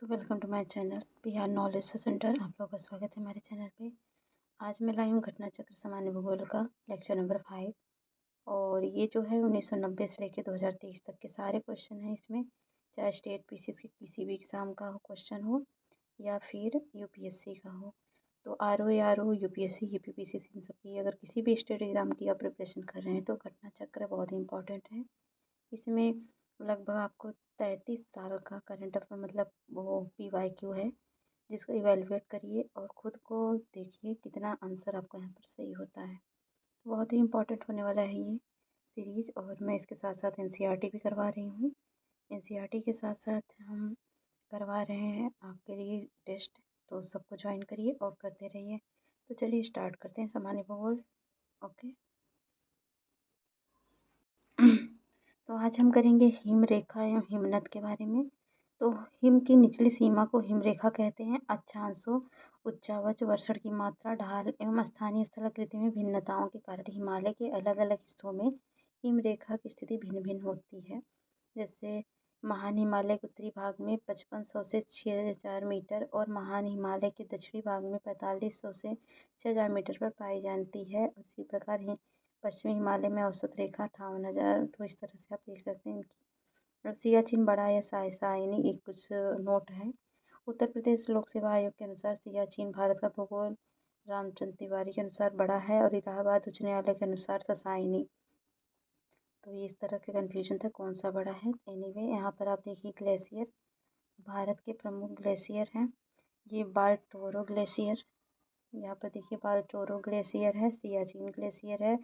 तो welcome to my channel Bihar knowledge centre. आप लोगों का स्वागत है हमारे चैनल पे। आज मैं लाई हूँ घटना चक्र सामान्य भूगोल का लेक्चर नंबर 5। और ये जो है 1990 से लेकर 2023 तक के सारे क्वेश्चन हैं इसमें, चाहे स्टेट पीसीएस की किसी भी एग्ज़ाम का हो क्वेश्चन हो या फिर यूपीएससी का हो। तो आरओ यूपीएससी यूपीपीसीएस इन सब की अगर किसी भी स्टेट एग्ज़ाम की आप प्रिपरेशन कर रहे हैं तो घटना चक्र बहुत ही इंपॉर्टेंट है। इसमें लगभग आपको 33 साल का करंट अफेयर मतलब वो पीवाईक्यू है, जिसको इवेलुएट करिए और ख़ुद को देखिए कितना आंसर आपका यहाँ पर सही होता है। बहुत ही इम्पोर्टेंट होने वाला है ये सीरीज़। और मैं इसके साथ साथ एनसीईआरटी भी करवा रही हूँ। एनसीईआरटी के साथ साथ हम करवा रहे हैं आपके लिए टेस्ट, तो सबको ज्वाइन करिए और करते रहिए। तो चलिए स्टार्ट करते हैं सामान्य भूगोल। ओके। तो आज हम करेंगे हिम रेखा एवं हिमनद के बारे में। तो हिम की निचली सीमा को हिम रेखा कहते हैं। अक्षांशों, उच्चावच, वर्षण की मात्रा, ढाल एवं स्थानीय स्थलाकृति में भिन्नताओं के कारण हिमालय के अलग अलग हिस्सों में हिम रेखा की स्थिति भिन्न भिन्न होती है। जैसे महान हिमालय के उत्तरी भाग में 5500 से 6000 मीटर और महान हिमालय के दक्षिणी भाग में 4500 से 6000 मीटर पर पाई जाती है। उसी प्रकार पश्चिमी हिमालय में औसत रेखा 58,000। तो इस तरह से आप देख सकते हैं इनकी। और सियाचिन बड़ा या साइनी एक कुछ नोट है। उत्तर प्रदेश लोक सेवा आयोग के अनुसार सियाचिन भारत का भूगोल रामचंद्र तिवारी के अनुसार बड़ा है और इलाहाबाद उच्च न्यायालय के अनुसार ससाइनी। तो ये इस तरह का कन्फ्यूजन था कौन सा बड़ा है। एनीवे यहाँ पर आप देखिए ग्लेशियर, भारत के प्रमुख ग्लेशियर हैं। ये बाल्टोरो ग्लेशियर, यहाँ पर देखिए बाल्टोरो ग्लेशियर है, सियाचिन ग्लेशियर है,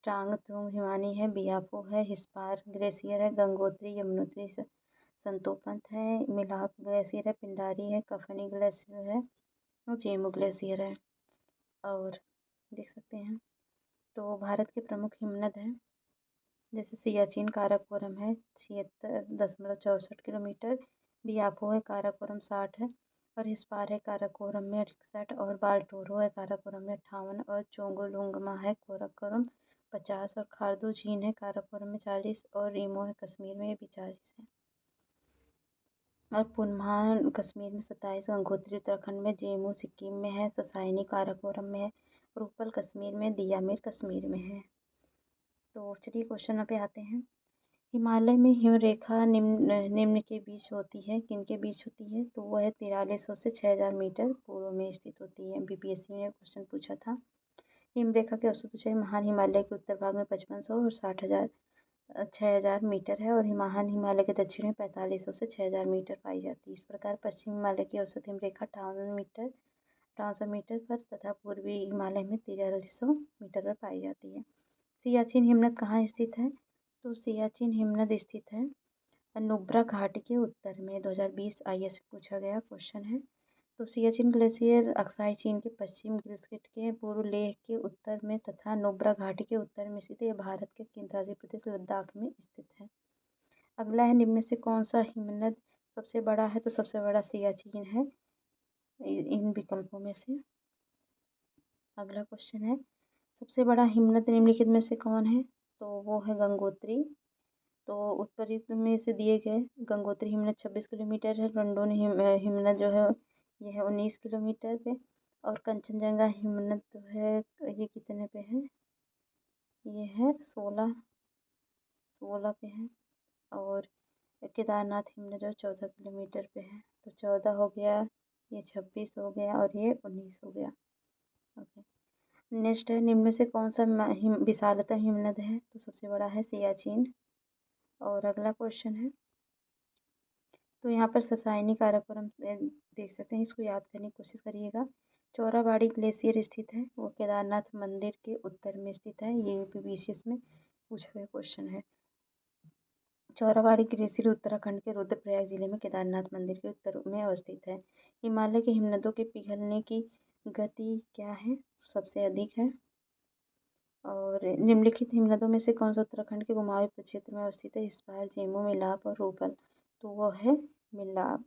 ट्रांगथुंग हिमानी है, बियापो है, हिस्पार ग्लेशियर है, गंगोत्री यमुनोत्री संतोपंत है, मिलाप ग्लेशियर है, पिंडारी है, कफनी ग्लेशियर है और जेमू ग्लेशियर है। और देख सकते हैं तो भारत के प्रमुख हिमनद हैं, जैसे सियाचिन काराकोरम है 76.64 किलोमीटर, बियापो है काराकोरम 60 है और हिस्पार है काराकोरम में 61 और बाल्टोरो है काराकोरम में 58 और चोंगुलुंगमा है काराकोरम 50 और खारदू झील है काराकोरम में 40 और रीमो है कश्मीर में भी 40 है। और पुनमान कश्मीर में 27, गंगोत्री उत्तराखंड में, जेमू सिक्किम में है, ससाइनी काराकोरम में है, रूपल कश्मीर में, दियामिर कश्मीर में है। तो चलिए क्वेश्चन पे आते हैं। हिमालय में हिम रेखा निम्न के बीच होती है। किन के बीच होती है? तो वह है 4300 से 6000 मीटर पूर्व में स्थित होती है। बीपीएससी ने क्वेश्चन पूछा था। हिम रेखा की औसत ऊंचाई महान हिमालय के उत्तर भाग में 5500 और 6000 मीटर है और महान हिमालय के दक्षिण में 4500 से 6000 मीटर पाई जाती है। इस प्रकार पश्चिम हिमालय की औसत हिम रेखा 5800 मीटर पर तथा पूर्वी हिमालय में 4300 मीटर पर पाई जाती है। सियाचिन हिमनद कहाँ स्थित है? तो सियाचिन हिमनद स्थित है नुब्रा घाटी के उत्तर में। 2020 आईएएस में पूछा गया क्वेश्चन है। तो सियाचिन ग्लेशियर अक्साई चीन के पश्चिम, गिलगित के पूर्व, लेह के उत्तर में तथा नुब्रा घाटी के उत्तर में स्थित है। भारत के केंद्रीय प्रदेश लद्दाख में स्थित है। अगला है निम्न में से कौन सा हिमनद सबसे बड़ा है? तो सबसे बड़ा सियाचिन है इन विकल्पों में से। अगला क्वेश्चन है सबसे बड़ा हिमनद निम्नलिखित में से कौन है? तो वो है गंगोत्री। तो उत्तरी में से दिए गए गंगोत्री हिमनद 26 किलोमीटर है, रंडोन हिमनद जो है यह है 19 किलोमीटर पे और कंचनजंगा हिमनद जो है ये कितने पे है? ये है 16 पे है। और केदारनाथ हिमनद जो 14 किलोमीटर पे है। तो 14 हो गया, ये 26 हो गया और ये 19 हो गया। ओके। नेक्स्ट है निम्न में से कौन सा विशालतम हिमनद है? तो सबसे बड़ा है सियाचिन। और अगला क्वेश्चन है तो यहाँ पर ससाइनी काराकोरम देख सकते हैं, इसको याद करने की कोशिश करिएगा। चौराबाड़ी ग्लेशियर स्थित है, वो केदारनाथ मंदिर के उत्तर में स्थित है। ये यूपीपीसीएस में पूछा गया क्वेश्चन है। चौराबाड़ी ग्लेशियर उत्तराखंड के रुद्रप्रयाग जिले में केदारनाथ मंदिर के उत्तर में अवस्थित है। हिमालय के हिमनदों के पिघलने की गति क्या है? सबसे अधिक है। और निम्नलिखित हिमनदों में से कौन सा उत्तराखंड के कुमाऊं प्रक्षेत्र में अवस्थित है? हिस्पार, जेमू, मिलाप और रूपल। तो वो है मिलाप।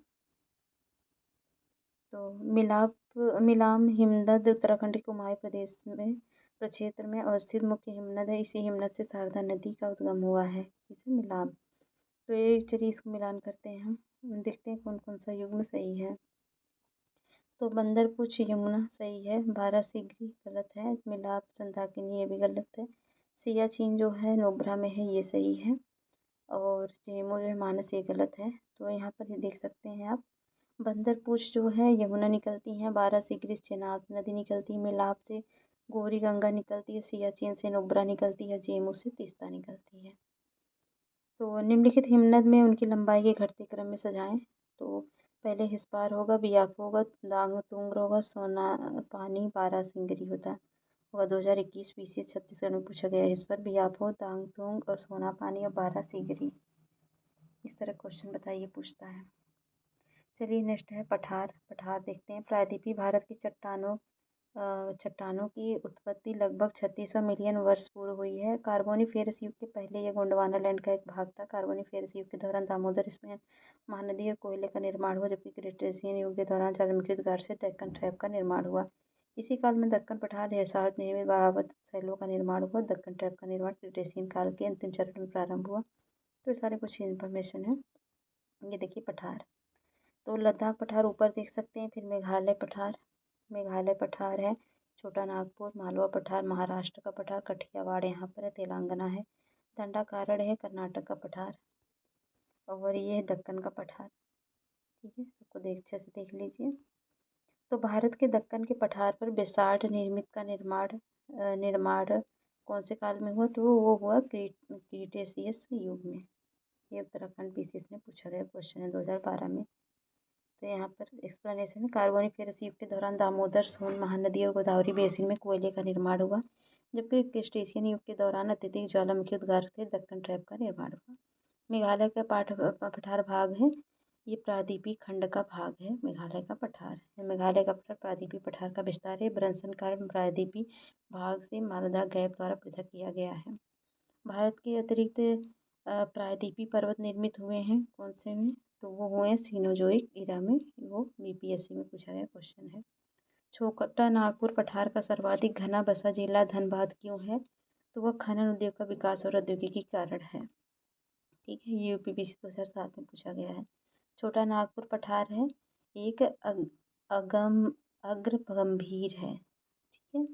तो मिलाम हिमनद उत्तराखंड के कुमाऊं प्रदेश में प्रक्षेत्र में अवस्थित मुख्य हिमनद है। इसी हिमनद से शारदा नदी का उद्गम हुआ है। इसे मिलाप। तो ये चलिए इसको मिलान करते हैं हम। देखते हैं कौन कौन सा युग्म सही है। तो बंदरपुछ यमुना सही है, बारासिंगरी गलत है, मिलाप मंदाकिनी ये भी गलत है, सियाचिन जो है नुब्रा में है ये सही है, और जेमू जो है मानस ये गलत है। तो यहाँ पर ये देख सकते हैं आप, बंदरपुछ जो है यमुना निकलती है, बारासिंगरी से चेनाब नदी निकलती है, मिलाप से गौरी गंगा निकलती है, सियाचिन से नुब्रा निकलती है, जेमू से तीस्ता निकलती है। तो निम्नलिखित हिमनद में उनकी लंबाई के घटते क्रम में सजाएं। तो पहले हिस्पार होगा, बियाप होगा, दांग तुंग होगा, सोना पानी बारासिंगरी होगा 2021 बीसी छत्तीसगढ़ में पूछा गया है इस पर। बियाप हो, दांग तुंग और सोना पानी और बारासिंगरी, इस तरह क्वेश्चन बताइए पूछता है। चलिए नेक्स्ट है पठार। पठार देखते हैं। प्रायद्वीपीय भारत की चट्टानों की उत्पत्ति लगभग 3600 मिलियन वर्ष पूर्व हुई है। कार्बोनिफेरस युग के पहले यह गोंडवाना लैंड का एक भाग था। कार्बोनिफेरस युग के दौरान दामोदर स्पैन महानदी और कोयले का निर्माण हुआ, जबकि क्रिटेशियन युग के दौरान ज्वालामुखी उद्गार से डेक्कन ट्रैप का निर्माण हुआ। इसी काल में दक्कन पठार रिसार्ट निर्मित बगावत शैलों का निर्माण हुआ। दक्कन ट्रैप का निर्माण क्रिटेशियन काल के अंतिम चरण में प्रारंभ हुआ। तो ये सारे कुछ इन्फॉर्मेशन है। ये देखिए पठार। तो लद्दाख पठार ऊपर देख सकते हैं। फिर मेघालय पठार है, छोटा नागपुर, मालवा पठार महाराष्ट्र का पठार, कठियावाड़ यहाँ पर है, तेलंगाना है, दंडाकारण्य है कर्नाटक का पठार, और ये है दक्कन का पठार। ठीक है, सबको अच्छे से देख लीजिए। तो भारत के दक्कन के पठार पर बेसाल्ट निर्मित का निर्माण कौन से काल में हुआ? तो वो हुआ क्रीटेशियस युग में। ये उत्तराखंड पीसीएस में पूछा गया क्वेश्चन है 2012 में। तो यहाँ पर एक्सप्लेनेशन है। कार्बोनिफेरस युग के दौरान दामोदर सोन महानदी और गोदावरी बेसिन में कोयले का निर्माण हुआ, जबकि क्रिटेशियन युग के दौरान अत्यधिक ज्वालामुखी उद्गार से दक्कन ट्रैप का निर्माण हुआ। मेघालय का पठार भाग है, ये प्रायद्वीपीय खंड का भाग है। मेघालय का पठार प्रायद्वीपीय पठार का विस्तार है। ब्रंसन कारण प्रायद्वीपीय भाग से मालदा गैप द्वारा पृथक किया गया है। भारत के अतिरिक्त प्रायद्वीपीय पर्वत निर्मित हुए हैं कौन से में? तो वो हुए हैं सीनोजोइक इरा में। वो बीपीएससी में पूछा गया क्वेश्चन है। छोटा नागपुर पठार का सर्वाधिक घना बसा जिला धनबाद क्यों है? तो वह खनन उद्योग का विकास और औद्योगिकी कारण है। ठीक है, ये यूपीपीसी 2007 में पूछा गया है। छोटा नागपुर पठार है, एक अगम अग्र गंभीर है। ठीक है,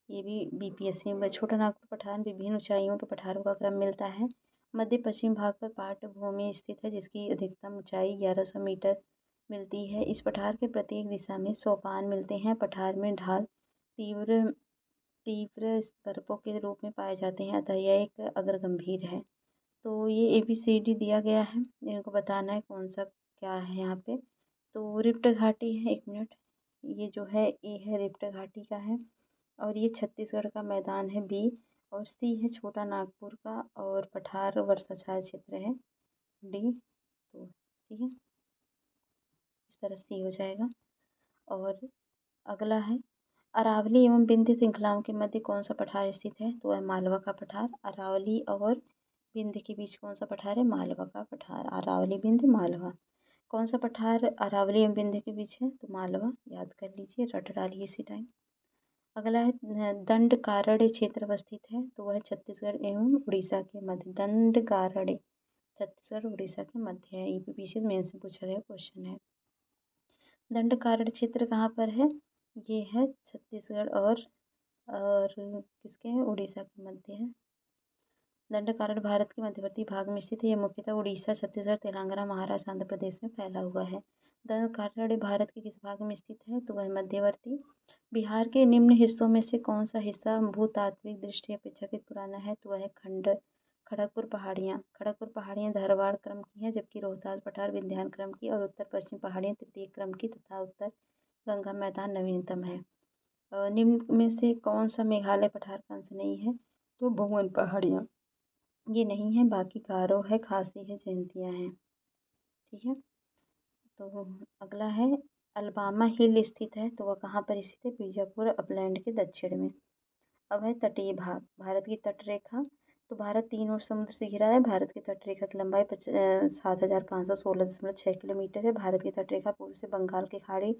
ये भी बीपीएससी में। छोटा नागपुर पठार विभिन्न ऊंचाइयों के पठारों का क्रम मिलता है। मध्य पश्चिम भाग पर पाटभूमि स्थित है, जिसकी अधिकतम ऊंचाई 1100 मीटर मिलती है। इस पठार के प्रत्येक दिशा में सोपान मिलते हैं। पठार में ढाल तीव्र तीव्र स्कर्पों के रूप में पाए जाते हैं, अतः यह एक अग्रगंभीर है। तो ये ABCD दिया गया है, इनको बताना है कौन सा क्या है यहाँ पे। तो रिफ्ट घाटी है, 1 मिनट, ये जो है ए है रिफ्ट घाटी का है, और ये छत्तीसगढ़ का मैदान है बी, और सी है छोटा नागपुर का, और पठार वर्षाछाया क्षेत्र है डी। तो ठीक है, इस तरह सी हो जाएगा। और अगला है अरावली एवं विंध्य श्रृंखलाओं के मध्य कौन सा पठार स्थित है? तो है मालवा का पठार। अरावली और विंध्य के बीच कौन सा पठार है? मालवा का पठार। अरावली विंध्य मालवा। कौन सा पठार अरावली एवं विंध्य के बीच है? तो मालवा। याद कर लीजिए, रट डालिए इसी टाइम। अगला है दंडकारण्य क्षेत्र अवस्थित है, तो वह छत्तीसगढ़ एवं उड़ीसा के मध्य। दंडकारण्य छत्तीसगढ़ उड़ीसा के मध्य है। यूपीपीसी मेन से पूछा गया क्वेश्चन है। दंडकारण्य क्षेत्र कहाँ पर है? ये है छत्तीसगढ़ और किसके हैं? उड़ीसा के मध्य है। दंडकारण्य भारत के मध्यवर्ती भाग में स्थित है। यह मुख्यतः उड़ीसा, छत्तीसगढ़, तेलंगाना, महाराष्ट्र, आंध्र प्रदेश में फैला हुआ है। दंडकारण्य भारत के किस भाग में स्थित है? तो वह मध्यवर्ती। बिहार के निम्न हिस्सों में से कौन सा हिस्सा भूतात्विक दृष्टि अपेक्षाकृत पुराना है? तो वह खंड खड़गपुर पहाड़ियाँ। खड़गपुर पहाड़ियाँ धारवाड़ क्रम की हैं, जबकि रोहतास पठार विंध्यान क्रम की, और उत्तर पश्चिम पहाड़ियाँ तृतीय क्रम की तथा उत्तर गंगा मैदान नवीनतम है। निम्न में से कौन सा मेघालय पठार का अंश नहीं है? तो भुवन पहाड़ियाँ ये नहीं है, बाकी गारो है, खासी है, जयंतियाँ हैं। ठीक है, तो अगला है अलबामा हिल स्थित है, तो वह कहाँ पर स्थित है? बीजापुर अपलैंड के दक्षिण में। अब है तटीय भाग। भारत की तट रेखा। तो भारत 3 ओर समुद्र से घिरा है। भारत की तट रेखा की लंबाई 7516.6 किलोमीटर है। भारत की तट रेखा पूर्व से बंगाल की खाड़ी,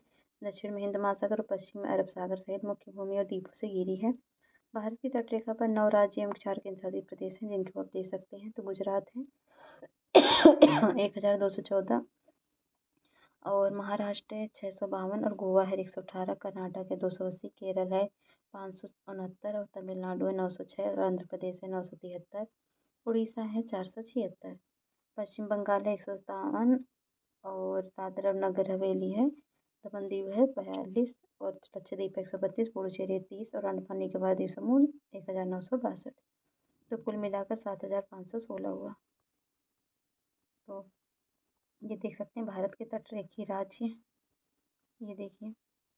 दक्षिण में हिंद महासागर और पश्चिम में अरब सागर सहित मुख्य भूमि और द्वीपों से घिरी है। भारत की तट रेखा पर 9 राज्य एवं 4 केंद्रशासित प्रदेश हैं, जिनको आप देख सकते हैं। तो गुजरात है 1214, और महाराष्ट्र है 652 और गोवा है 118, कर्नाटक है 280, केरल है 569 और तमिलनाडु है 906 और आंध्र प्रदेश है 973, उड़ीसा है 476, पश्चिम बंगाल है 157 और दादरा और नगर हवेली है, दमन दीव है 42 और लक्षद्वीप 132, पुडुचेरी 30 और अंडमान निकोबार द्वीप समूह 1962। तो कुल मिलाकर 7516 हुआ। तो ये देख सकते हैं भारत के तटरेखीय राज्य, ये देखिए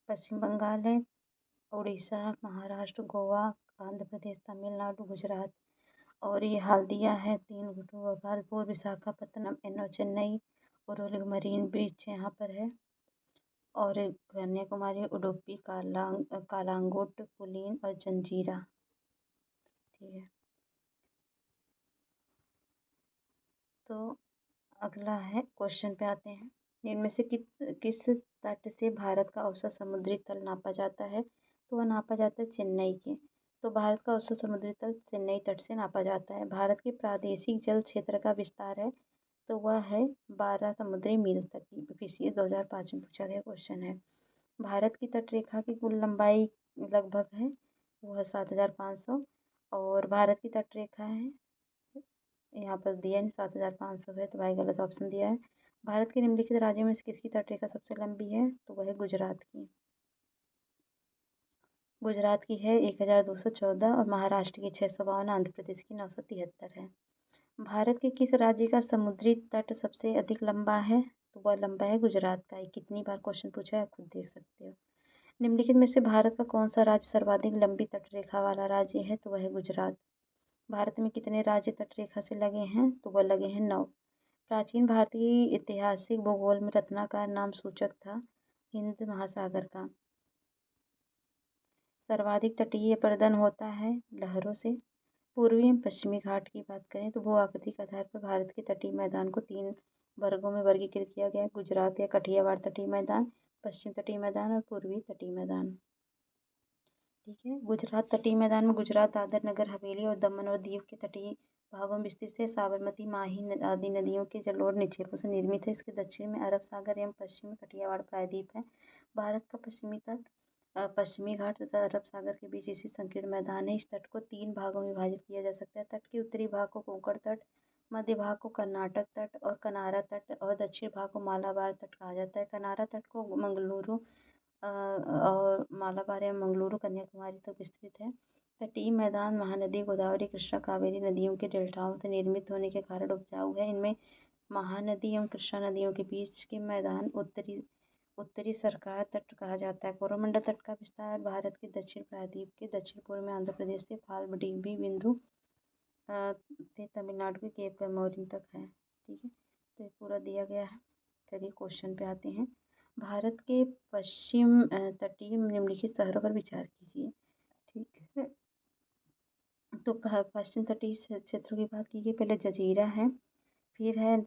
पश्चिम बंगाल है, उड़ीसा, महाराष्ट्र, गोवा, आंध्र प्रदेश, तमिलनाडु, गुजरात। और ये हल्दिया है 3 गोपालपुर, विशाखापत्तनम, एन्नौर, चेन्नई, उरोली मरीन बीच यहाँ पर है। और कन्याकुमारी, उडुपी, कालांगुट, पुलिन और जंजीरा। ठीक है, तो अगला है क्वेश्चन पे आते हैं। इनमें से किस तट से भारत का औसत समुद्री तल नापा जाता है? तो वह नापा जाता है चेन्नई के। तो भारत का औसत समुद्री तल चेन्नई तट से नापा जाता है। भारत के प्रादेशिक जल क्षेत्र का विस्तार है तो वह है 12 समुद्री मील तक की। बीपीसीए 2005 में पूछा गया क्वेश्चन है। भारत की तटरेखा की कुल लंबाई लगभग है वो है 7500 और भारत की तटरेखा है यहाँ पर दिया है 7500 है, तो भाई गलत ऑप्शन दिया है। भारत के निम्नलिखित राज्यों में से किसकी तटरेखा सबसे लंबी है? तो वह है गुजरात की। गुजरात की है 1214 और महाराष्ट्र की 652, आंध्र प्रदेश की 973 है। भारत के किस राज्य का समुद्री तट सबसे अधिक लंबा है? तो वह लंबा है गुजरात का। कितनी बार क्वेश्चन पूछा है आप खुद देख सकते हो। निम्नलिखित में से भारत का कौन सा राज्य सर्वाधिक लंबी तटरेखा वाला राज्य है? तो वह है गुजरात। भारत में कितने राज्य तटरेखा से लगे हैं? तो वह लगे हैं 9। प्राचीन भारतीय ऐतिहासिक भूगोल में रत्नाकर नाम सूचक था हिंद महासागर का। सर्वाधिक तटीय अपर्दन होता है लहरों से। पूर्वी एवं पश्चिमी घाट की बात करें तो भू आकृति के आधार पर भारत के तटीय मैदान को 3 वर्गों में वर्गीकृत किया गया है। गुजरात या कठियावाड़ तटीय मैदान, पश्चिम तटीय मैदान और पूर्वी तटीय मैदान। ठीक है, गुजरात तटीय मैदान में गुजरात, दादर, नगर हवेली और दमन और दीव के तटीय भागों में विस्तृत है। साबरमती, माही आदि नदियों के जलोढ़ निक्षेपों से निर्मित है। इसके दक्षिण में अरब सागर एवं पश्चिम में कठियावाड़ प्रायद्वीप है। भारत का पश्चिमी तट पश्चिमी घाट तथा अरब सागर के बीच इसी संकीर्ण मैदान है। इस तट को 3 भागों में विभाजित किया जा सकता है। तट के उत्तरी भाग को कोंकण तट, मध्य भाग को कर्नाटक तट और कनारा तट और दक्षिण भाग को मालाबार तट कहा जाता है। कनारा तट को मंगलुरु और मालाबार एवं मंगलुरु कन्याकुमारी तक विस्तृत है। तटीय मैदान महानदी, गोदावरी, कृष्णा, कावेरी नदियों के डेल्टाओं से निर्मित होने के कारण उपजाऊ है। इनमें महानदी एवं कृष्णा नदियों के बीच के मैदान उत्तरी सरकार तट कहा जाता है। कोरोमंडल तट का विस्तार भारत के दक्षिण प्रायद्वीप के दक्षिण पूर्व में आंध्र प्रदेश से फाल्गुडी बिंदु से तमिलनाडु के केप कैमोरिन तक है। ठीक है, तो ये पूरा दिया गया है। चलिए क्वेश्चन पे आते हैं। भारत के पश्चिम तटीय निम्नलिखित शहरों पर विचार कीजिए। ठीक है, तो पश्चिम तटीय क्षेत्रों की बात कीजिए। पहले जजीरा है, फिर है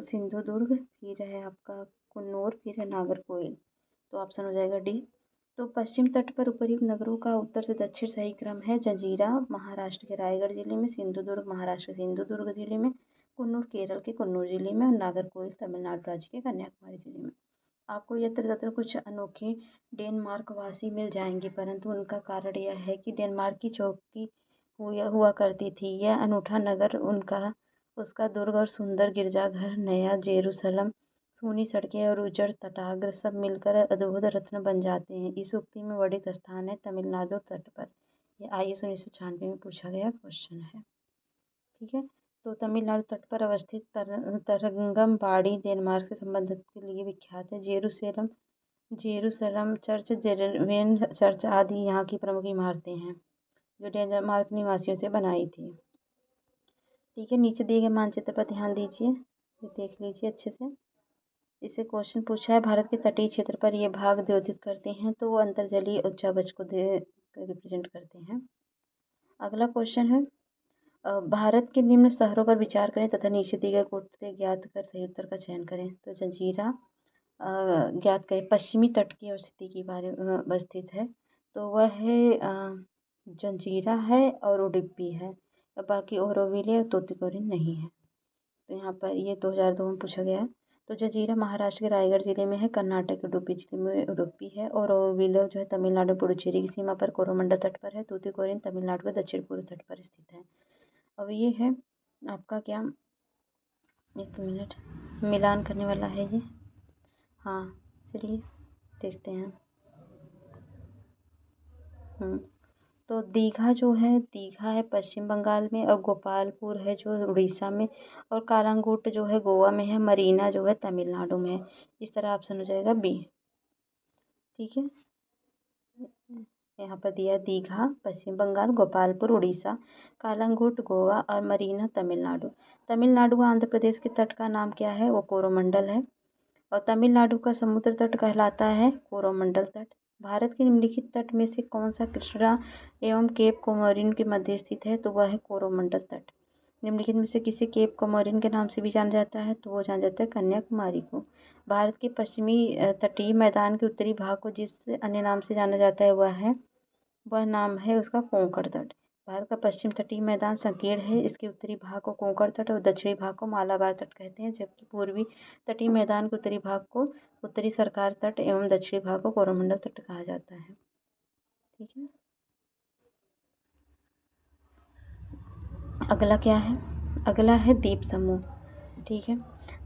सिंधुदुर्ग, फिर है आपका कुन्नूर, फिर है नागरकोइल। तो ऑप्शन हो जाएगा डी। तो पश्चिम तट पर उपयुक्त नगरों का उत्तर से दक्षिण सही क्रम है। जंजीरा महाराष्ट्र के रायगढ़ जिले में, सिंधुदुर्ग महाराष्ट्र के सिंधुदुर्ग जिले में, कुन्नूर केरल के कुन्नूर जिले में और नागरकोइल तमिलनाडु राज्य के कन्याकुमारी जिले में। आपको यत्र तत्र कुछ अनोखे डेनमार्क वासी मिल जाएंगे, परंतु उनका कारण यह है कि डेनमार्क की चौकी हुआ करती थी। यह अनूठा नगर उसका दुर्ग और सुंदर गिरजाघर, नया जेरूसलम, सूनी सड़कें और उजड़ तटाग्र सब मिलकर अद्भुत रत्न बन जाते हैं। इस उक्ति में वर्णित स्थान है तमिलनाडु तट पर। यह IAS 1996 में पूछा गया क्वेश्चन है। ठीक है, तो तमिलनाडु तट पर अवस्थित तरंगमबाड़ी डेनमार्क से संबंधित के लिए विख्यात है। जेरूसलम चर्च, जेरुसलेम चर्च आदि यहाँ की प्रमुख इमारतें हैं जो डेनमार्क निवासियों से बनाई थी। ठीक है, नीचे दिए गए मानचित्र पर ध्यान दीजिए, ये देख लीजिए अच्छे से। इससे क्वेश्चन पूछा है भारत के तटीय क्षेत्र पर ये भाग द्योतित करते हैं, तो वो अंतर्जलीय उच्चावच को रिप्रेजेंट करते हैं। अगला क्वेश्चन है भारत के निम्न शहरों पर विचार करें तथा नीचे दिए गए कोड से ज्ञात कर सही उत्तर का चयन करें। तो जंजीरा ज्ञात करें, पश्चिमी तट की स्थिति के बारे में अवस्थित है, तो वह है जंजीरा है और उडुपी है। बाकी ओरोविले और तूतीकोरिन नहीं है। तो यहाँ पर ये 2002 में पूछा गया है। तो जजीरा महाराष्ट्र के रायगढ़ जिले में है, कर्नाटक के उडुपी जिले में उडुपी है, और ओरोविले जो है तमिलनाडु पुडुचेरी की सीमा पर कोरोमंडल तट पर है। तूतीकोरिन तमिलनाडु के दक्षिण पूर्व तट पर स्थित है। अब ये है आपका क्या, एक मिनट, मिलान करने वाला है ये। हाँ चलिए देखते हैं। तो दीघा जो है, दीघा है पश्चिम बंगाल में, और गोपालपुर है जो उड़ीसा में, और कालांगुट जो है गोवा में है, मरीना जो है तमिलनाडु में है। इस तरह ऑप्शन हो जाएगा बी। ठीक है, यहाँ पर दिया दीघा पश्चिम बंगाल, गोपालपुर उड़ीसा, कालांगुट गोवा और मरीना तमिलनाडु। तमिलनाडु व आंध्र प्रदेश के तट का नाम क्या है, वो कोरोमंडल है, और तमिलनाडु का समुद्र तट कहलाता है कोरोमंडल तट। भारत के निम्नलिखित तट में से कौन सा कृष्णा एवं केप कोमोरिन के मध्य स्थित है, तो वह है कोरोमंडल तट। निम्नलिखित में से किसे केप कोमोरिन के नाम से भी जाना जाता है, तो वो जाना जाता है कन्याकुमारी को। भारत के पश्चिमी तटीय मैदान के उत्तरी भाग को जिस अन्य नाम से जाना जाता है वह नाम है उसका कोंकण तट। भारत का पश्चिम तटीय मैदान संकीर्ण है, इसके उत्तरी भाग को कोंकण तट और दक्षिणी भाग को मालाबार तट कहते हैं, जबकि पूर्वी तटीय मैदान के उत्तरी भाग को उत्तरी सरकार तट एवं दक्षिणी भाग को कोरोमंडल तट कहा जाता है। ठीक है, अगला क्या है, अगला है द्वीप समूह। ठीक है,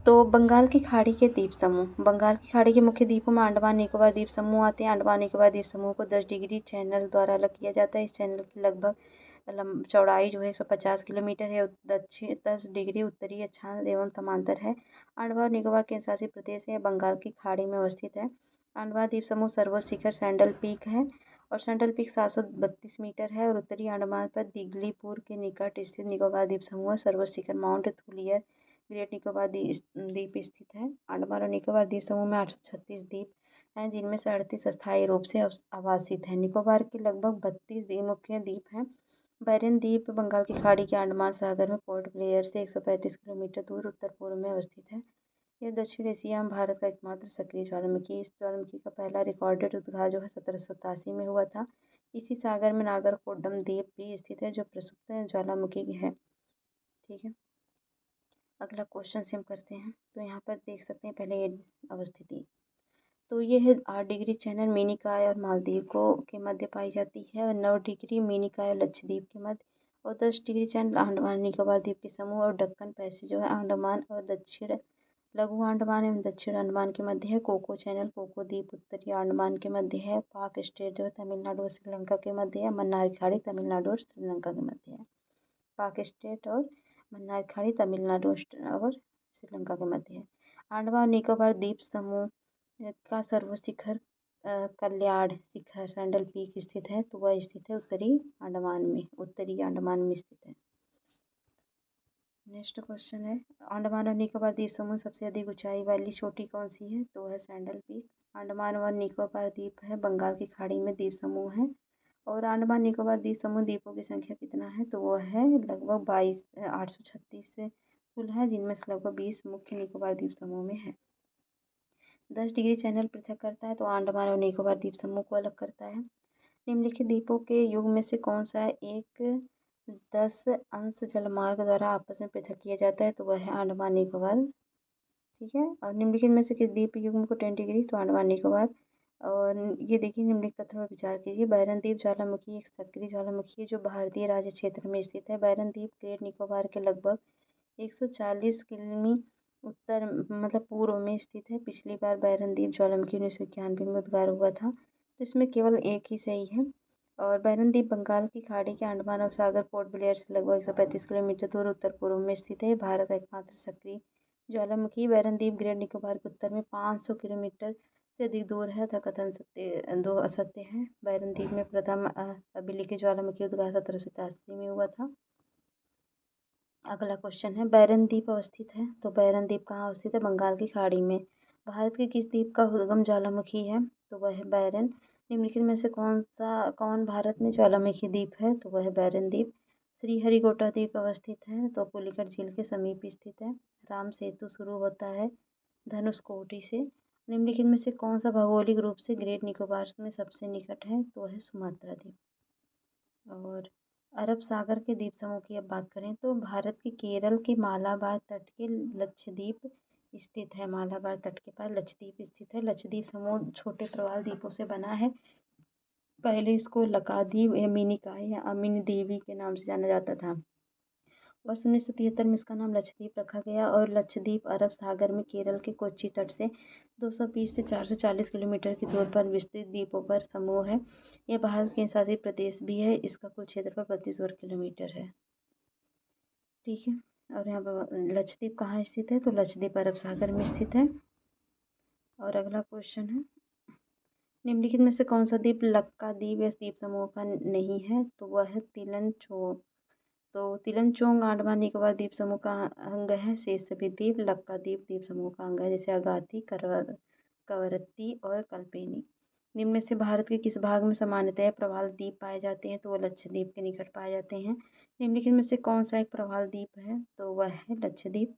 तो बंगाल की खाड़ी के द्वीप समूह। बंगाल की खाड़ी के मुख्य द्वीपों में अंडमान निकोबार द्वीप समूह आते हैं। अंडमान निकोबार द्वीप समूह को 10 डिग्री चैनल द्वारा अलग किया जाता है। इस चैनल की लगभग चौड़ाई जो है 150 किलोमीटर है। दक्षिण 10 डिग्री उत्तरी अक्षांश एवं समांतर है। अंडमान निकोबार केंद्र शासित प्रदेश है, बंगाल की खाड़ी में अवस्थित है। अंडमान द्वीप समूह सर्वोच्च शिखर सैंडल पीक है, और सैंडल पीक 732 मीटर है, और उत्तरी अंडमान पर दिगलीपुर के निकट स्थित निकोबार द्वीप समूह सर्वोच्च शिखर माउंट थुलियर ग्रेट निकोबार द्वीप स्थित है। अंडमान और निकोबार द्वीप समूह में 836 द्वीप हैं, जिनमें से 38 अस्थायी रूप से आवासित हैं। निकोबार के लगभग 32 मुख्य द्वीप हैं। बैरन द्वीप बंगाल की खाड़ी के अंडमान सागर में पोर्ट ब्लेयर से 135 किलोमीटर दूर उत्तर पूर्व में अवस्थित है। यह दक्षिण एशिया में भारत का एकमात्र सक्रिय ज्वालामुखी। इस ज्वालामुखी का पहला रिकॉर्डेड उद्गार जो है 1787 में हुआ था। इसी सागर में नागरकोडम द्वीप भी स्थित है, जो प्रसुप्त ज्वालामुखी है। ठीक है, अगला क्वेश्चन से हम करते हैं। तो यहाँ पर देख सकते हैं पहले अवस्थिति, तो ये है 8 डिग्री चैनल मिनिकॉय और मालदीव को के मध्य पाई जाती है, और 9 डिग्री मिनिकॉय और लक्षद्वीप के मध्य, और 10 डिग्री चैनल अंडमान निकोबार द्वीप के समूह और दक्कन पैसेज जो है अंडमान और दक्षिण लघु अंडमान एवं दक्षिण अंडमान के मध्य है। कोको चैनल कोको द्वीप उत्तरी अंडमान के मध्य है। पाक स्टेट जो है तमिलनाडु और श्रीलंका के मध्य है। मन्नार खाड़ी तमिलनाडु और श्रीलंका के मध्य है। पाक स्टेट और मन्नार खाड़ी तमिलनाडु और श्रीलंका के मध्य है। अंडमान निकोबार द्वीप समूह का सर्वोच्च शिखर कल्याण शिखर सैंडल पीक स्थित है, तो वह स्थित है उत्तरी अंडमान में स्थित है। नेक्स्ट क्वेश्चन है, अंडमान और निकोबार द्वीप समूह सबसे अधिक ऊंचाई वाली चोटी कौन सी है, तो है सैंडल पीक। अंडमान और निकोबार द्वीप है बंगाल की खाड़ी में द्वीप समूह है, और अंडमान निकोबार द्वीप समूह द्वीपों की संख्या कितना है, तो वह है लगभग 836 से कुल है, जिनमें से लगभग 20 मुख्य निकोबार द्वीप समूह में है। 10 डिग्री चैनल पृथक करता है, तो अंडमान और निकोबार द्वीप समूह को अलग करता है। निम्नलिखित द्वीपों के युग में से कौन सा एक 10 अंश जलमार्ग द्वारा आपस में पृथक किया जाता है, तो वह है अंडमान निकोबार। ठीक है, और निम्नलिखित में से किस द्वीप युग्म को 10 डिग्री, तो अंडमान निकोबार। और ये देखिए निम्नलिखित तथ्यों पर विचार कीजिए। बैरन द्वीप ज्वालामुखी एक सक्रिय ज्वालामुखी है जो भारतीय राज्य क्षेत्र में स्थित है। बैरन द्वीप ग्रेट निकोबार के लगभग 140 किमी उत्तर पूर्व में स्थित है। पिछली बार बैरन द्वीप ज्वालामुखी 1991 में उद्गार हुआ था, तो इसमें केवल एक ही सही है। और बैरन द्वीप बंगाल की खाड़ी के अंडमान और सागर पोर्ट ब्लेयर से लगभग 135 किलोमीटर दूर उत्तर पूर्व में स्थित है। भारत का एकमात्र सक्रिय ज्वालामुखी बैरन द्वीप ग्रेट निकोबार के उत्तर में 500 किलोमीटर से अधिक दूर है, तथा कथन दो असत्य है। बैरन द्वीप में प्रथम अभिलिखित ज्वालामुखी उद्गार 1787 में हुआ था। अगला क्वेश्चन है, बैरन द्वीप अवस्थित है, तो बैरन द्वीप कहाँ अवस्थित है, बंगाल की खाड़ी में। भारत के किस द्वीप का उद्गम ज्वालामुखी है, तो वह है बैरन। निम्नलिखित में से कौन भारत में ज्वालामुखी द्वीप है, तो वह है बैरन द्वीप। श्रीहरिकोटा द्वीप अवस्थित है, तो पुलिकट झील के समीप स्थित है। राम सेतु शुरू होता है धनुषकोटी से। निम्नलिखित में से कौन सा भौगोलिक रूप से ग्रेट निकोबार में सबसे निकट है, तो वह है सुमात्रा द्वीप। और अरब सागर के द्वीप समूह की अब बात करें, तो भारत के केरल के मालाबार तट के लक्षद्वीप स्थित है? मालाबार तट के पास लक्षद्वीप स्थित है। लक्षद्वीप समूह छोटे प्रवाल द्वीपों से बना है। पहले इसको लकाद्वीप या मिनिकॉय या अमीन देवी के नाम से जाना जाता था। वर्ष 1973 में इसका नाम लक्षद्वीप रखा गया और लक्षद्वीप अरब सागर में केरल के कोच्चि तट से 220 से 440 किलोमीटर की दूरी पर विस्तृत द्वीपों पर समूह है। यह भारत केंद्र शासित प्रदेश भी है। इसका कुल क्षेत्रफल 32 वर्ग किलोमीटर है। ठीक है। और यहाँ पर लक्षद्वीप कहाँ स्थित है? तो लक्षद्वीप अरब सागर में स्थित है। और अगला क्वेश्चन है, निम्नलिखित में से कौन सा द्वीप लक्काद्वीप या द्वीप समूह का नहीं है? तो वह है तिलनचोंग। तो तिलनचोंग अंडमान निकोबार द्वीप समूह का अंग है। शेष सभी द्वीप लक्काद्वीप द्वीप समूह का अंग है, जैसे अगाती, कवरत्ती और कल्पेनी। निम्न में से भारत के किस भाग में सामान्यतः प्रवाल द्वीप पाए जाते हैं? तो वह लक्षद्वीप के निकट पाए जाते हैं। निम्नलिखित में से कौन सा एक प्रवाल द्वीप है? तो वह है लक्षद्वीप।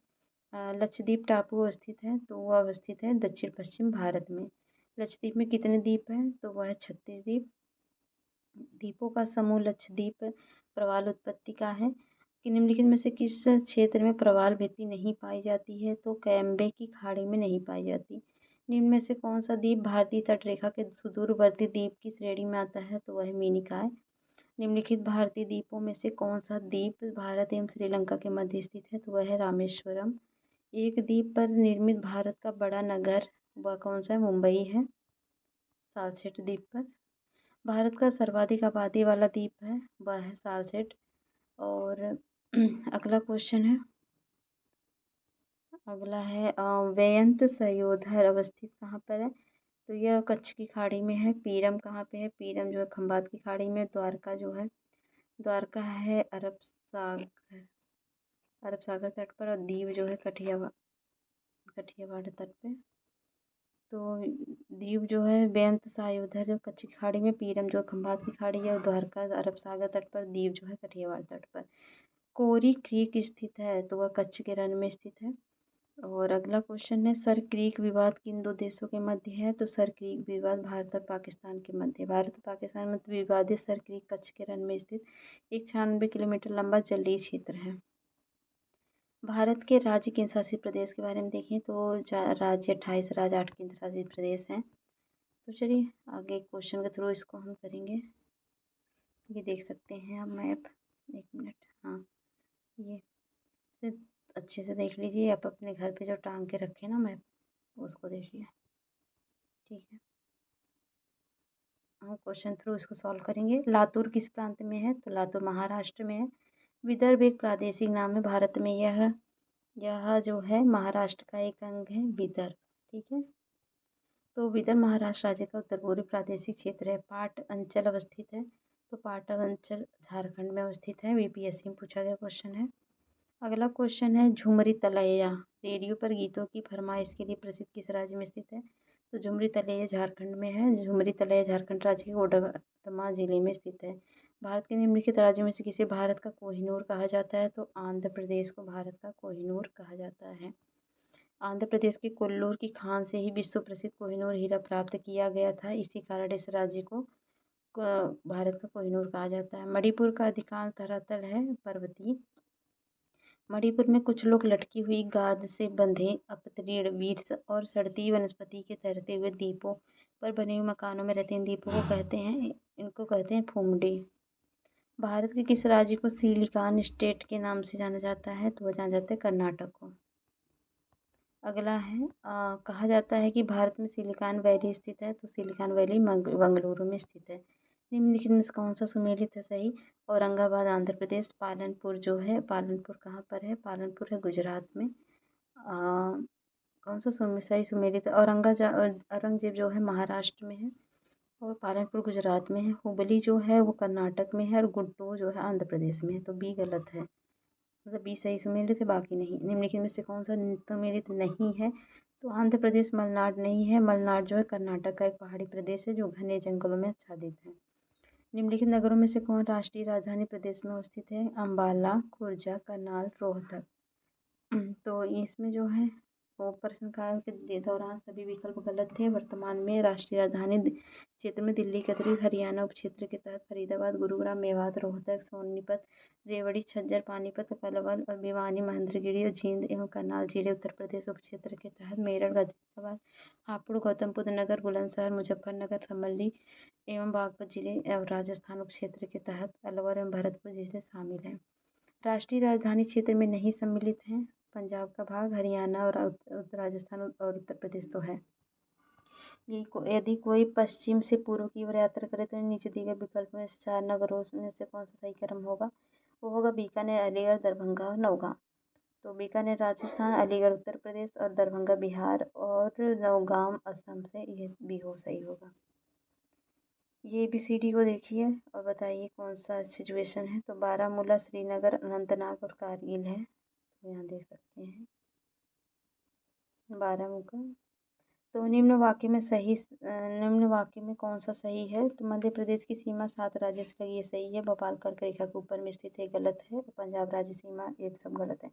लक्षद्वीप टापू अवस्थित है, तो वह अवस्थित है दक्षिण पश्चिम भारत में। लक्षद्वीप में कितने द्वीप हैं? तो वह है 36 द्वीप। द्वीपों का समूह लक्षद्वीप प्रवाल उत्पत्ति का है कि निम्नलिखित में से किस क्षेत्र में प्रवाल भित्ति नहीं पाई जाती है? तो कैम्बे की खाड़ी में नहीं पाई जाती। निम्न में से कौन सा द्वीप भारतीय तटरेखा के सुदूरवर्ती द्वीप की श्रेणी में आता है? तो वह है मिनिकॉय। निम्नलिखित भारतीय द्वीपों में से कौन सा द्वीप भारत एवं श्रीलंका के मध्य स्थित है? तो वह है रामेश्वरम। एक द्वीप पर निर्मित भारत का बड़ा नगर वह कौन सा है? मुंबई है, सालसेट द्वीप पर। भारत का सर्वाधिक आबादी वाला द्वीप है वह है सालसेट। और अगला क्वेश्चन है, अगला है वेयंत सयोधर अवस्थित कहाँ पर है? तो यह कच्छ की खाड़ी में है। पीरम कहाँ पे है? पीरम जो है खंबात की खाड़ी में। द्वारका जो है, द्वारका है अरब सागर तट पर। और दीव जो है कठियावाड़ तट पे। तो दीव जो है बेअंत सायोधर जो कच्छ की खाड़ी में, पीरम जो खंबात की खाड़ी है, और द्वारका अरब सागर तट पर, दीव जो है कठियावाड़ तट पर। कोरी क्रीक स्थित है, तो वह कच्छ के रण में स्थित है। और अगला क्वेश्चन है, सर क्रीक विवाद किन दो देशों के मध्य है? तो सर क्रीक विवाद भारत और पाकिस्तान के मध्य। भारत और पाकिस्तान में विवादित सर क्रीक कच्छ के रण में स्थित एक 96 किलोमीटर लंबा जलीय क्षेत्र है। भारत के राज्य केंद्र शासित प्रदेश के बारे में देखें तो राज्य 28 राज्य 8 केंद्र शासित प्रदेश हैं। तो चलिए आगे क्वेश्चन के थ्रू इसको हम करेंगे। ये देख सकते हैं आप मैप, एक मिनट, हाँ ये से अच्छे से देख लीजिए। आप अपने घर पे जो टांग के रखे ना मैप, उसको देखिए। ठीक है, हम क्वेश्चन थ्रू इसको सॉल्व करेंगे। लातूर किस प्रांत में है? तो लातूर महाराष्ट्र में है। विदर्भ एक प्रादेशिक नाम है भारत में। यह जो है महाराष्ट्र का एक अंग है विदर्भ। ठीक है, तो विदर्भ महाराष्ट्र राज्य का उत्तर पूर्वी प्रादेशिक क्षेत्र है। पाट अंचल अवस्थित है, तो पाटव अंचल झारखंड में अवस्थित है। बीपीएससी में पूछा गया क्वेश्चन है। अगला क्वेश्चन है, झुमरी तलैया रेडियो पर गीतों की फरमाइश के लिए प्रसिद्ध किस राज्य में स्थित है? तो झुमरी तलैया झारखंड में है। झुमरी तलैया झारखंड राज्य के कोडरमा जिले में स्थित है। भारत के निम्नलिखित राज्यों में से किसे भारत का कोहिनूर कहा जाता है? तो आंध्र प्रदेश को भारत का कोहिनूर कहा जाता है। आंध्र प्रदेश के कोल्लूर की खान से ही विश्व प्रसिद्ध कोहिनूर हीरा प्राप्त किया गया था। इसी कारण इस राज्य को भारत का कोहिनूर कहा जाता है। मणिपुर का अधिकांश धरातल है पर्वतीय। मणिपुर में कुछ लोग लटकी हुई गाद से बंधे अपतरीण वीड्स और सड़ती वनस्पति के तैरते हुए द्वीपों पर बने हुए मकानों में रहते हैं। द्वीपों को कहते हैं, इनको कहते हैं फूमडी। भारत के किस राज्य को सिलिकॉन स्टेट के नाम से जाना जाता है? तो वह जाना जाता है कर्नाटक को। अगला है, कहा जाता है कि भारत में सिलिकॉन वैली स्थित है। तो सिलिकॉन वैली बंगलुरु में स्थित है। निम्नलिखित में से कौन सा सुमेलित है सही? औरंगाबाद आंध्र प्रदेश। पालनपुर जो है, पालनपुर कहाँ पर है? पालनपुर है गुजरात में। कौन सा सही सुमेलित है? औरंगजेब जो है महाराष्ट्र में है और पालनपुर गुजरात में है। हुबली जो है वो कर्नाटक में है और गुंटूर जो है आंध्र प्रदेश में है। तो बी गलत है, मतलब बी सही सुमेलित है, बाकी नहीं। निम्नलिखित में से कौन सा सुमेलित नहीं है? तो आंध्र प्रदेश मलनाड नहीं है। मलनाड जो है कर्नाटक का एक पहाड़ी प्रदेश है जो घने जंगलों में आच्छादित है। निम्नलिखित नगरों में से कौन राष्ट्रीय राजधानी प्रदेश में अवस्थित है? अम्बाला, खुर्जा, करनाल, रोहतक। तो इसमें जो है तो प्रश्नकाल के दौरान सभी विकल्प गलत थे। वर्तमान में राष्ट्रीय राजधानी क्षेत्र में दिल्ली के अतिरिक्त हरियाणा उपक्षेत्र के तहत फरीदाबाद, गुरुग्राम, मेवात, रोहतक, सोनीपत, रेवड़ी, झज्जर, पानीपत, पलवल और भिवानी, महेंद्रगिरी और जींद एवं करनाल जिले उत्तर प्रदेश उपक्षेत्र के तहत मेरठ, गाजियाबाद, हापुड़, गौतमबुद्ध नगर, बुलंदशहर, मुजफ्फरनगर, संबली एवं बागपत जिले और राजस्थान उपक्षेत्र के तहत अलवर एवं भरतपुर जिले शामिल हैं। राष्ट्रीय राजधानी क्षेत्र में नहीं सम्मिलित हैं पंजाब का भाग, हरियाणा और राजस्थान और उत्तर प्रदेश तो है। यदि कोई पश्चिम से पूर्व की ओर यात्रा करे तो नीचे दिए गए विकल्प में से 4 नगरों में से कौन सा सही क्रम होगा? वो होगा बीकानेर, अलीगढ़, दरभंगा और नौगांव। तो बीकानेर राजस्थान, अलीगढ़ उत्तर प्रदेश और दरभंगा बिहार और नौगांव असम से ये भी सही होगा। ये ABCD को देखिए और बताइए कौन सा सिचुएशन है। तो बारामूला, श्रीनगर, अनंतनाग और कारगिल है। तो यहाँ देख सकते हैं बारामूला। तो निम्न वाक्य में कौन सा सही है? तो मध्य प्रदेश की सीमा 7 राज्यों से लगी है, सही है। भोपाल कर्क रेखा के ऊपर में स्थित है, गलत है। पंजाब राज्य सीमा, ये सब गलत है।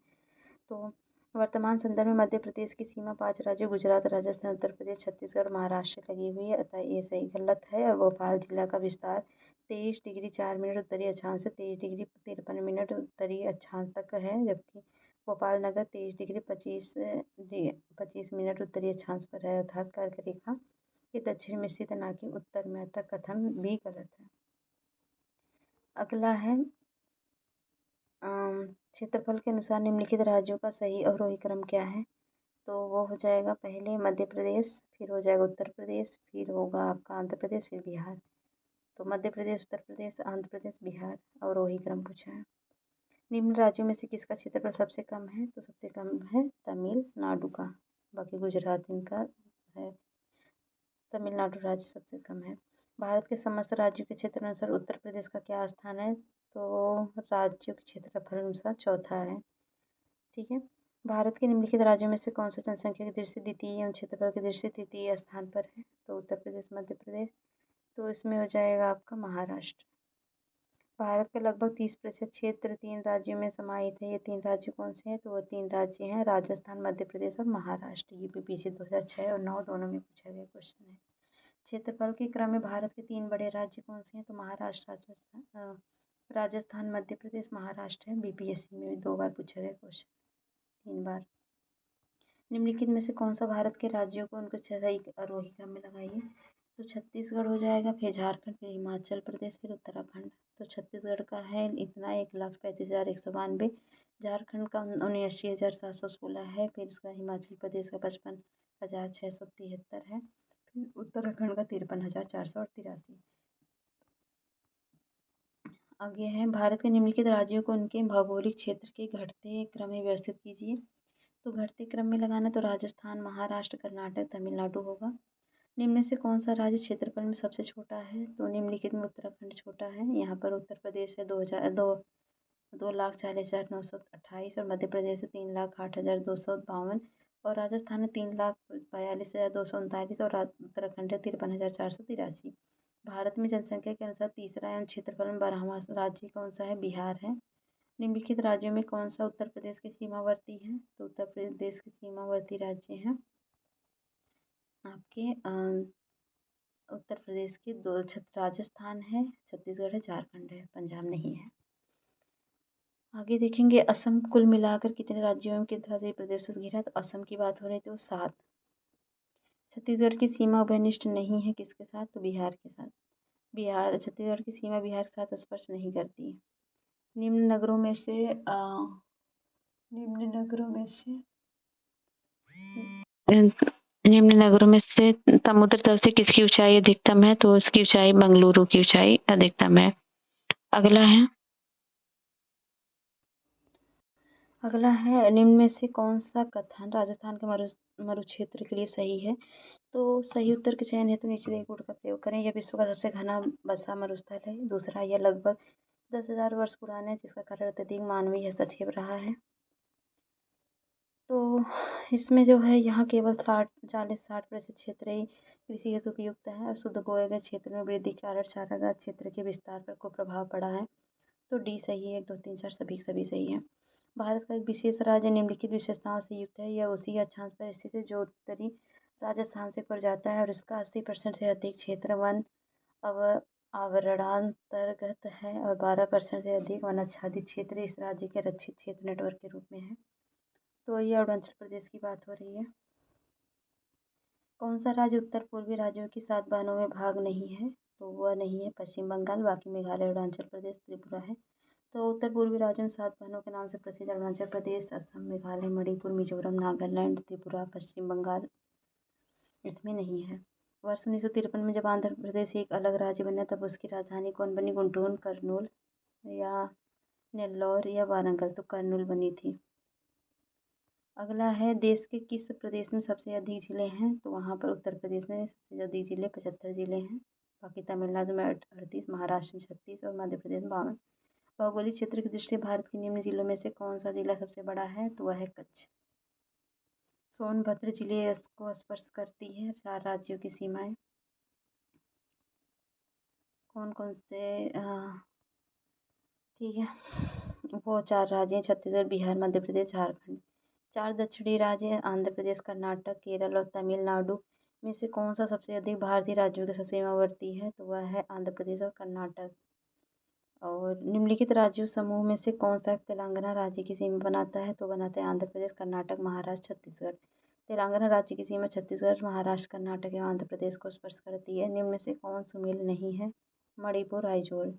तो वर्तमान संदर्भ में मध्य प्रदेश की सीमा 5 राज्यों गुजरात, राजस्थान, उत्तर प्रदेश, छत्तीसगढ़, महाराष्ट्र से लगी हुई है, अतः ये सही गलत है। और भोपाल जिला का विस्तार 23 डिग्री 4 मिनट उत्तरी अक्षांश से 23 डिग्री 53 मिनट उत्तरी अक्षांश तक है, जबकि भोपाल नगर 23 डिग्री 25 मिनट उत्तरी अक्षांश पर है, अर्थात कर्क रेखा के दक्षिण में स्थित न कि उत्तर में, अतः कथन भी गलत है। अगला है क्षेत्रफल के अनुसार निम्नलिखित राज्यों का सही अवरोही क्रम क्या है? तो वो हो जाएगा पहले मध्य प्रदेश, फिर हो जाएगा उत्तर प्रदेश, फिर होगा आपका आंध्र प्रदेश, फिर बिहार। तो मध्य प्रदेश, उत्तर प्रदेश, आंध्र प्रदेश, बिहार अवरोही क्रम पूछा है। निम्न राज्यों में से किसका क्षेत्रफल सबसे कम है? तो सबसे कम है तमिलनाडु का, बाकी गुजरात इनका है। तमिलनाडु राज्य सबसे कम है। भारत के समस्त राज्यों के क्षेत्र अनुसार उत्तर प्रदेश का क्या स्थान है? तो राज्यों के क्षेत्रफल अनुसार चौथा है। ठीक है। भारत के निम्नलिखित राज्यों में से कौन सा जनसंख्या की दृष्टि से द्वितीय एवं क्षेत्रफल की दृष्टि से तृतीय स्थान पर है? तो उत्तर प्रदेश, मध्य प्रदेश। तो इसमें हो जाएगा आपका महाराष्ट्र। भारत का लगभग 30% क्षेत्र 3 राज्यों में समाहित है। ये 3 राज्य कौन से हैं? तो वो 3 राज्य हैं राजस्थान, मध्य प्रदेश और महाराष्ट्र। ये भी पीछे 2006 और 9 दोनों में पूछा गया क्वेश्चन है। क्षेत्रफल के क्रम में भारत के 3 बड़े राज्य कौन से हैं? तो महाराष्ट्र, राजस्थान, मध्य प्रदेश, महाराष्ट्र है। BPSC में भी 2 बार पूछा गया क्वेश्चन, 3 बार। निम्नलिखित में से कौन सा भारत के राज्यों को उनके सही आरोही क्रम में लगाइए? तो छत्तीसगढ़ हो जाएगा, फिर झारखंड, फिर हिमाचल प्रदेश, फिर उत्तराखंड। तो छत्तीसगढ़ का है इतना 1,35,192, झारखंड का 79,716 है, फिर उसका हिमाचल प्रदेश का 55,673 है, फिर उत्तराखंड का 53,483। आगे है भारत के निम्नलिखित राज्यों को उनके भौगोलिक क्षेत्र के घटते क्रम में व्यवस्थित कीजिए। तो घटते क्रम में लगाना तो राजस्थान, महाराष्ट्र, कर्नाटक, तमिलनाडु होगा। निम्न से कौन सा राज्य क्षेत्रफल में सबसे छोटा है? तो निम्नलिखित में उत्तराखंड छोटा है। यहाँ पर उत्तर प्रदेश है 2,40,928 और मध्य प्रदेश है 3,08,252 और राजस्थान है 3,42,239 और उत्तराखंड है 53,483। भारत में जनसंख्या के अनुसार तीसरा एवं क्षेत्रफल में 12वां राज्य कौन सा है? बिहार है। निम्नलिखित राज्यों में कौन सा उत्तर प्रदेश के सीमावर्ती है? तो उत्तर प्रदेश के सीमावर्ती राज्य हैं आपके उत्तर प्रदेश के 2 राजस्थान है, छत्तीसगढ़ है, झारखंड है, पंजाब नहीं है। आगे देखेंगे असम कुल मिलाकर कितने राज्यों एवं केंद्रशासित प्रदेशों से घिरा है? तो असम की बात हो रही थी वो 7। छत्तीसगढ़ की सीमा उभयनिष्ठ नहीं है, किसके साथ? तो बिहार के साथ। छत्तीसगढ़ की सीमा बिहार के साथ स्पर्श नहीं करती है। निम्न नगरों में से समुद्र तल से किसकी ऊंचाई अधिकतम है? तो उसकी ऊंचाई बेंगलुरु की ऊंचाई अधिकतम है। अगला है निम्न में से कौन सा कथन राजस्थान के मरुक्षेत्र के लिए सही है? तो सही उत्तर के चयन हेतु नीचे दिए कोड का प्रयोग करें। यह विश्व का सबसे घना बसा मरुस्थल है। दूसरा, यह लगभग 10,000 वर्ष पुराना है, जिसका कारण अत्यधिक मानवीय हस्तक्षेप रहा है। तो इसमें जो है यहाँ केवल 40-60% क्षेत्र ही कृषि हेतु उपयुक्त है और शुद्ध बोए गए क्षेत्र में वृद्धि के कारण चारागाह क्षेत्र के विस्तार पर को प्रभाव पड़ा है। तो D सही है, 1, 2, 3, 4 सभी सही है। भारत का एक विशेष राज्य निम्नलिखित विशेषताओं से युक्त है। यह उसी अक्षांश पर स्थित है जो उत्तरी राजस्थान से खुल जाता है और इसका 80% से अधिक क्षेत्र वन अव आवरणांतर्गत है और 12% से अधिक वनाच्छादित क्षेत्र इस राज्य के रक्षित क्षेत्र नेटवर्क के रूप में है। तो ये अरुणाचल प्रदेश की बात हो रही है। कौन सा राज्य उत्तर पूर्वी राज्यों की 7 बहनों में भाग नहीं है? तो वह नहीं है पश्चिम बंगाल, बाकी मेघालय, अरुणाचल प्रदेश, त्रिपुरा है। तो उत्तर पूर्वी राज्यों में 7 बहनों के नाम से प्रसिद्ध अरुणाचल प्रदेश, असम, मेघालय, मणिपुर, मिजोरम, नागालैंड, त्रिपुरा, पश्चिम बंगाल इसमें नहीं है। वर्ष 1953 में जब आंध्र प्रदेश एक अलग राज्य बना तब उसकी राजधानी कौन बनी? गुंटूर, कर्नूल या नेल्लौर या वारंगल? तो कर्नूल बनी थी। अगला है देश के किस प्रदेश में सबसे अधिक जिले हैं? तो वहाँ पर उत्तर प्रदेश में सबसे अधिक जिले 75 जिले हैं। बाकी तमिलनाडु में 38, महाराष्ट्र में 36 और मध्य प्रदेश में 52। भौगोलिक क्षेत्र की दृष्टि से भारत के निम्न जिलों में से कौन सा जिला सबसे बड़ा है? तो वह है कच्छ। सोनभद्र जिले को स्पर्श करती है 4 राज्यों की सीमाएं। कौन कौन से ठीक है वो 4 राज्य हैं छत्तीसगढ़, बिहार, मध्य प्रदेश, झारखंड। 4 दक्षिणी राज्य हैं आंध्र प्रदेश, कर्नाटक, केरल और तमिलनाडु में से कौन सा सबसे अधिक भारतीय राज्यों के साथ सीमावर्ती है? तो वह है आंध्र प्रदेश और कर्नाटक। और निम्नलिखित राज्यों समूह में से कौन सा तेलंगाना राज्य की सीमा बनाता है? तो बनाता है आंध्र प्रदेश, कर्नाटक, महाराष्ट्र, छत्तीसगढ़। तेलंगाना राज्य की सीमा छत्तीसगढ़, महाराष्ट्र, कर्नाटक एवं आंध्र प्रदेश को स्पर्श करती है। निम्न में से कौन सुमेल नहीं है? मणिपुर, आइजोल।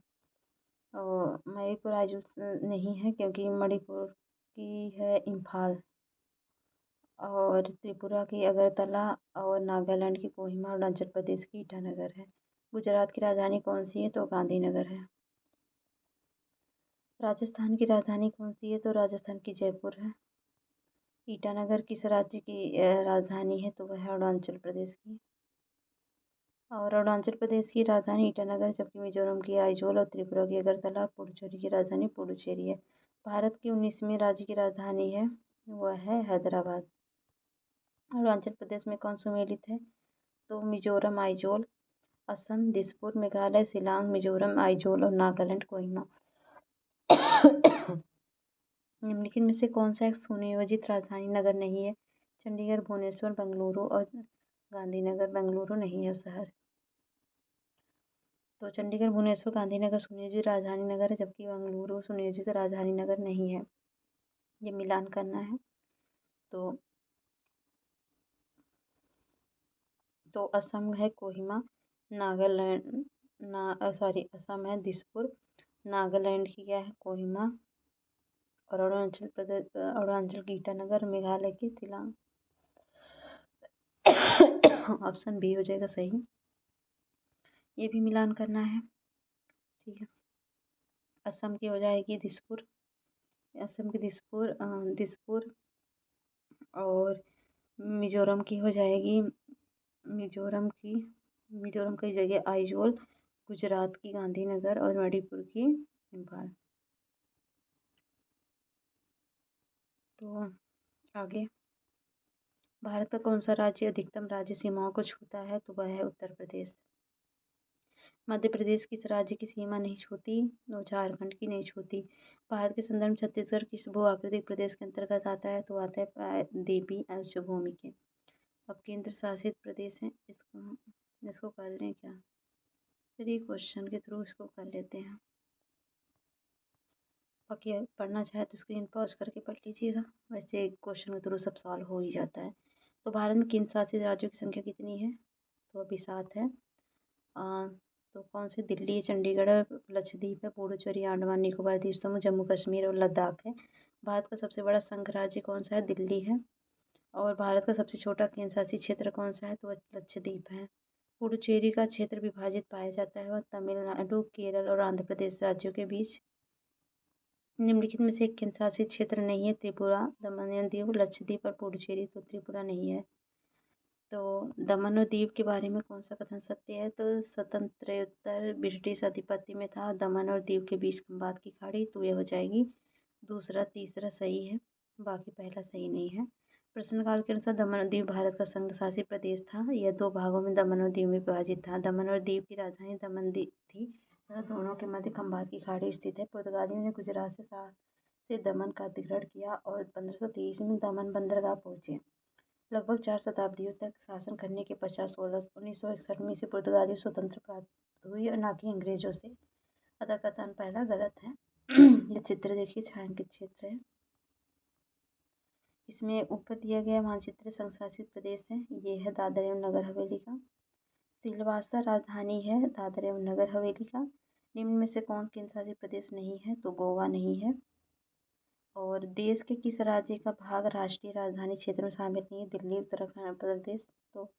और मणिपुर आइजोल नहीं है क्योंकि मणिपुर की है इम्फाल और त्रिपुरा की अगरतला और नागालैंड की कोहिमा, अरुणाचल प्रदेश की ईटानगर है। गुजरात की राजधानी कौन सी है? तो गांधीनगर है। राजस्थान की राजधानी कौन सी है? तो राजस्थान की जयपुर है। ईटानगर किस राज्य की राजधानी है? तो वह है अरुणाचल प्रदेश की। और अरुणाचल प्रदेश की राजधानी ईटानगर जबकि मिजोरम की आइजोल और त्रिपुरा की अगरतला और पुडुचेरी की राजधानी पुडुचेरी है। भारत की 19वीं राज्य की राजधानी है वह है हैदराबाद। अरुणाचल प्रदेश में कौन सम्मिलित है? तो मिजोरम, आइजोल, असम, दिसपुर, मेघालय, शिलांग, मिजोरम, आइजोल और नागालैंड, कोहिमा। निम्नलिखित में से कौन सा एक सुनियोजित राजधानी नगर नहीं है? चंडीगढ़, भुवनेश्वर, बेंगलुरु और गांधीनगर। बेंगलुरु नहीं है शहर। तो चंडीगढ़, भुवनेश्वर, गांधीनगर सुनियोजित राजधानी नगर है जबकि बेंगलुरु सुनियोजित राजधानी नगर नहीं है। ये मिलान करना है। तो असम है कोहिमा, नागालैंड असम है दिसपुर, नागालैंड की क्या है कोहिमा और अरुणाचल की ईटानगर, मेघालय की शिलांग। ऑप्शन बी हो जाएगा सही। ये भी मिलान करना है। ठीक है असम की हो जाएगी दिसपुर, असम की दिसपुर और मिजोरम की हो जाएगी मिजोरम की जगह आइजोल, गुजरात की गांधीनगर और मणिपुर की इम्फाल। तो आगे भारत का कौन सा राज्य अधिकतम राज्य सीमाओं को छूता है? तो वह है उत्तर प्रदेश। मध्य प्रदेश किस राज्य की सीमा नहीं छूती? और झारखंड की नहीं छूती। भारत के संदर्भ में छत्तीसगढ़ किस भू आकृतिक प्रदेश के अंतर्गत आता है? तो आता है प्रायद्वीपीय उच्चभूमि के। अब केंद्र शासित प्रदेश है इसको कर लें क्या? चलिए क्वेश्चन के थ्रू इसको कर लेते हैं। बाकी पढ़ना चाहे तो स्क्रीन पॉज करके पढ़ लीजिएगा। वैसे क्वेश्चन के थ्रू सब सॉल्व हो ही जाता है। तो भारत में केंद्र शासित राज्यों की संख्या कितनी है? तो अभी 7 है। तो कौन से? दिल्ली, चंडीगढ़, लक्षद्वीप है, पुडुचेरी, अंडमान निकोबार द्वीप समूह, जम्मू कश्मीर और लद्दाख है। भारत का सबसे बड़ा संघ राज्य कौन सा है? दिल्ली है। और भारत का सबसे छोटा केंद्र शासित क्षेत्र कौन सा है? तो लक्षद्वीप है। पुडुचेरी का क्षेत्र विभाजित पाया जाता है और तमिलनाडु, केरल और आंध्र प्रदेश राज्यों के बीच। निम्नलिखित में से एक केंद्र शासित क्षेत्र नहीं है? त्रिपुरा, दमन एवं दीव, लक्षद्वीप और पुडुचेरी। तो त्रिपुरा नहीं है। तो दमन और दीव के बारे में कौन सा कथन सत्य है? तो स्वतंत्रोत्तर ब्रिटिश आधिपत्य में था दमन और दीव के बीच खंबात की खाड़ी। तो यह हो जाएगी दूसरा, तीसरा सही है, बाकी पहला सही नहीं है। प्रश्नकाल के अनुसार दमन और दीव भारत का संघ शासित प्रदेश था। यह 2 भागों में दमन और दीव में विभाजित था। दमन और दीव की राजधानी दमन थी तथा दोनों के मध्य खंबात की खाड़ी स्थित है। पुर्तगालियों ने गुजरात से से दमन का अधिग्रहण किया और 1523 में दमन बंदरगाह पहुंचे। लगभग 4 शताब्दियों तक शासन करने के पश्चात 1961 में से पुर्तगाली स्वतंत्र प्राप्त हुई और न कि अंग्रेजों से। अतः कथन पहला गलत है। ये चित्र देखिए, छायांकित क्षेत्र है। इसमें ऊपर दिया गया मानचित्र संघ शासित प्रदेश है। ये है दादर एवं नगर हवेली का। सिलवासा राजधानी है दादर एवं नगर हवेली का। निम्न में से कौन केंद्र शासित प्रदेश नहीं है? तो गोवा नहीं है। और देश के किस राज्य का भाग राष्ट्रीय राजधानी क्षेत्र में शामिल नहीं है? दिल्ली, उत्तराखंड प्रदेश। तो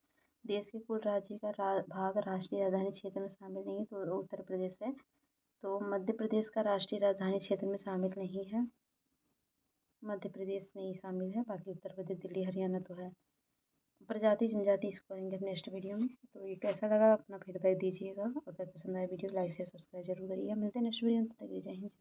देश के कुल राज्य का भाग राष्ट्रीय राजधानी क्षेत्र में शामिल नहीं है, तो उत्तर प्रदेश है। तो मध्य प्रदेश का राष्ट्रीय राजधानी क्षेत्र में शामिल नहीं है, मध्य प्रदेश नहीं शामिल है। बाकी उत्तर प्रदेश, दिल्ली, हरियाणा तो है। प्रजाति जनजाति इसको करेंगे अपने नेक्स्ट वीडियो में। तो ये कैसा लगा अपना फीडबैक दीजिएगा। अगर पसंद आए वीडियो लाइक शेयर सब्सक्राइब जरूर करिएगा। मिलते हैं नेक्स्ट वीडियो में, तब तक के लिए जय हिंद।